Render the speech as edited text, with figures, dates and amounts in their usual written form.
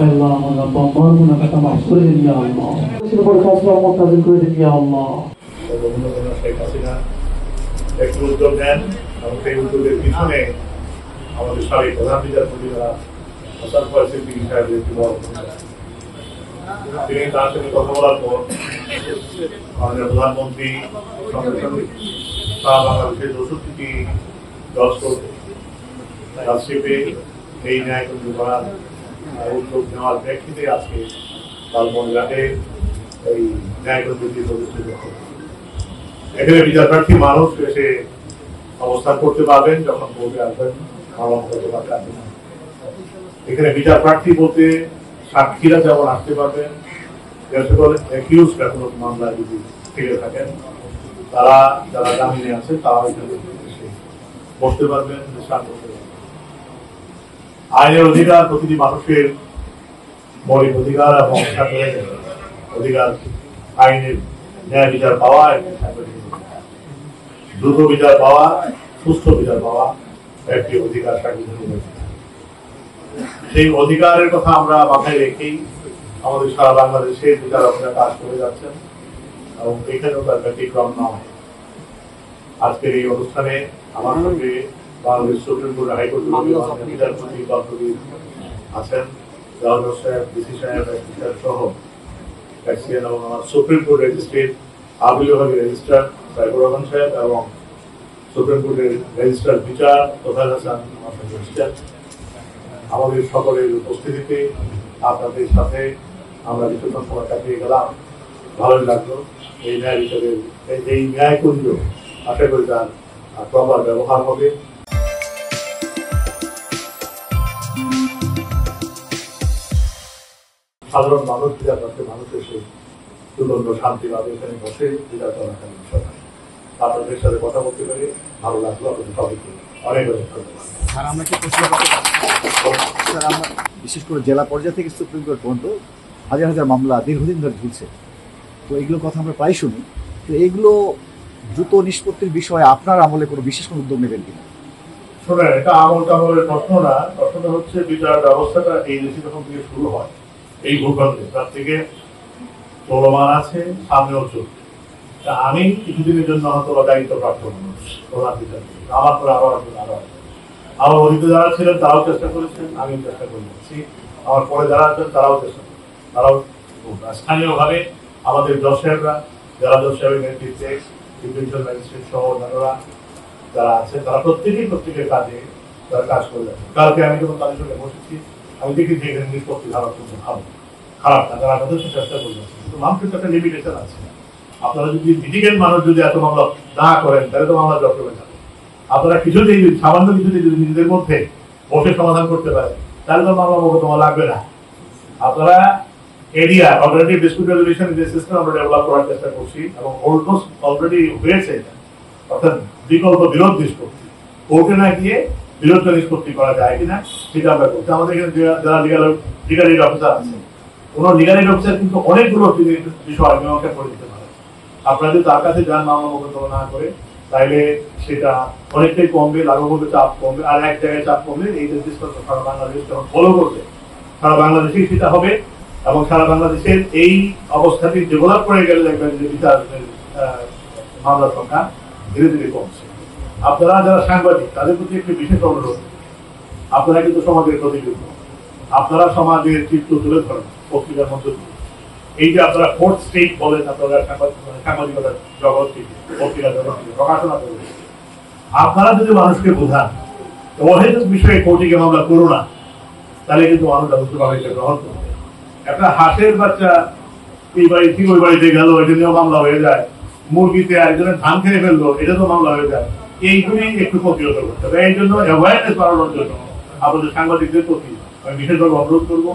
আল্লাহ আমার আব্বা আম্মার গুনাহটা মাফ করে দিন ইয়া আল্লাহ। সেটা বড় কাজ রহমত নাযিল করে দিন ইয়া আল্লাহ। শেখ হাসিনা একটু উদ্যোগ নেন এবং সেই উদ্যোগের পিছনে আমাদের সাবেক প্রধান বিচারপতি হাসান ফয়েজ সিদ্দিকী সাহেবের একটি বড় ভূমিকা। তিনি তার সাথে কথা বলার পর আমাদের প্রধানমন্ত্রী সঙ্গে সঙ্গে সারা বাংলাদেশের ৬৪টি জজ কোর্টে রাজশিপে এই ন্যায়কুঞ্জ করার উদ্যোগ নেওয়ার প্রেক্ষিতে আজকে লালমনিরহাটে এই ন্যায়কুঞ্জটি প্রতিষ্ঠিত হবে। এখানে বিচার প্রার্থী মানুষ এসে অবস্থান করতে পারবেন যখন কোর্টে আসবেন। এখানে বিচার প্রার্থী বলতে সাক্ষীরা যেমন আসতে পারবেন, কোনো মামলায় যদি থেকে থাকেন তারা যারা জামিনে আছে তারা এখানে এসে বসতে পারবেন, আইনের অধিকার প্রতিটি মানুষের মৌলিক অধিকার এবং অধিকার আইনের ন্যায় বিচার পাওয়া, দ্রুত বিচার পাওয়া, সুস্থ বিচার পাওয়া একটি অধিকার সাংবিধানিক। সেই অধিকারের কথা আমরা মাথায় রেখেই আমাদের সারা বাংলাদেশে বিচারকরা কাজ করে যাচ্ছেন এবং এখানেও তার ব্যতিক্রম নয়। আজকের এই অনুষ্ঠানে আমার সঙ্গে বাংলাদেশ সুপ্রিম কোর্ট হাইকোর্টের বিচারপতি আছেন, গভর্নর সাহেব, ডিসি সাহেব সহ এবং আমার সুপ্রিম কোর্ট রেজিস্ট্রেট আপিল বিভাগের রেজিস্ট্রার সাইফুর রহমান সাহেব এবং সুপ্রিম কোর্টের রেজিস্ট্রার বিচার তোফায়েল হাসান আমার সঙ্গে এসেছেন। আমাদের সকলের উপস্থিতিতে আপনাদের সাথে আমরা কিছুক্ষণ সময় কাটিয়ে গেলাম, ভালোই লাগলো। এই ন্যায় বিচারের এই ন্যায়কুঞ্জ আশা করি তার প্রপার ব্যবহার হবে। সাধারণ মানুষ বিচার করতে মানুষ এসে দুর্গন্ধ শান্তি পাবে এখানে বসে বিচার চলাকালীন সময়। আপনাদের সাথে কথা বলতে পেরে ভালো লাগলো। আপনাদের সবাইকে অনেক অনেক ধন্যবাদ। স্যার, আমরা বিশেষ করে জেলা পর্যায় থেকে সুপ্রিম কোর্ট পর্যন্ত হাজার হাজার মামলা দীর্ঘদিন ধরে ঝুলছে, তো এগুলোর কথা আমরা প্রায় শুনি। তো এগুলো দ্রুত নিষ্পত্তির বিষয়ে আপনার আমলে কোনো বিশেষ কোনো উদ্যোগ নেবেন কিনা? শোনেন, এটা আমল টামলের প্রশ্ন না, প্রশ্নটা হচ্ছে বিচার ব্যবস্থাটা এই দেশে যখন থেকে শুরু হয় এই ভূখণ্ডে তার থেকে চলমান আছে, সামনেও চলছে। তা আমি কিছুদিনের জন্য হয়তো দায়িত্বপ্রাপ্ত মানুষ, প্রধান বিচারপতি, আমার পরে আরো আমার অতীতে যারা ছিলেন তারাও চেষ্টা করেছেন, আমিও চেষ্টা করে যাচ্ছি। আমার পরে যারা আছেন তারাও চেষ্টা করেন, তারাও স্থানীয়ভাবে আমাদের জজ সাহেবরা, জেলা জজ সাহেবের নেতৃত্বে ডিভিশনাল ম্যাজিস্ট্রেট সহ অন্যান্যরা যারা আছেন তারা প্রত্যেকের কাজে তারা কাজ করে যাচ্ছেন। কালকে আমি যখন তাদের সঙ্গে বসেছি আমি দেখেছি এখানে নিষ্পত্তি ধারা কিন্তু ভালো, খারাপ না, তারা যথেষ্ট চেষ্টা করে যাচ্ছে। কিন্তু মানুষের একটা লিমিটেশন আছে। আপনারা যদি লিটিগেন্ট মানুষ যদি এত মামলা না করেন তাহলে তো মামলা জট হয়ে যাবে। আপনারা কিছুতেই সামান্য কিছুতেই যদি নিজেদের মধ্যে বসে সমাধান করতে পারেন তাহলে তো মামলা মোকদ্দমা লাগবে না। আপনারা এরিয়া অল্টারনেটিভ ডিসপিউট রেজলিউশন যে সিস্টেম আমরা ডেভেলপ করার চেষ্টা করছি এবং অলমোস্ট অলরেডি হয়েছে, অর্থাৎ বিকল্প বিরোধ নিষ্পত্তি, কোর্টে না গিয়ে বিরোধ নিষ্পত্তি করা যায় কিনা সেটা আমরা করছি। আমাদের এখানে যারা লিগাল এইড অফিসার আছে, কোন লিগাল এইড অফিসার কিন্তু অনেকগুলো বিষয় মীমাংসা করে দিতে পারে। আপনারা যদি তার কাছে যান মামলা মোকদ্দমা না করে তাইলে সেটা অনেকটাই কমবে, লাগু করবে, চাপ কমবে। আর এক জায়গায় চাপ কমলে এই নির্দিষ্ট সারা বাংলাদেশ যখন ফলো করবে সারা বাংলাদেশেই সেটা হবে এবং সারা বাংলাদেশের এই অবস্থাটি ডেভেলপ করে গেলে দেখবেন যে বিচার মামলার সংখ্যা ধীরে ধীরে কমছে। আপনারা যারা সাংবাদিক তাদের প্রতি একটি বিশেষ অনুরোধ, আপনারা কিন্তু সমাজের প্রতিযোগী, আপনারা সমাজের চিত্র তুলে ধরেন পত্রিকার মধ্য দিয়ে। এই যে আপনারা ফোর্থ স্টেট বলেন, আপনারা সাংবাদিকতার জগৎ থেকে পত্রিকা জগৎ থেকে প্রকাশনা করবেন, আপনারা যদি মানুষকে বোঝান অহেতুক বিষয়ে কোর্টে মামলা করো না, তাহলে কিন্তু মানুষ আলোচনাভাবে গ্রহণ করবে। একটা হাঁসের বাচ্চা এই বাড়ি থেকে ওই বাড়িতে গেল, এটা নিয়েও মামলা হয়ে যায়। মুরগিতে একজনের ধান খেয়ে ফেললো, এটা তো মামলা হয়ে যায়। এইগুলি একটু প্রতিহত করতে হবে। এই জন্য অ্যাওয়ারনেস বাড়ানোর জন্য আপনাদের সাংবাদিকদের প্রতি আমি বিশেষভাবে অনুরোধ করবো।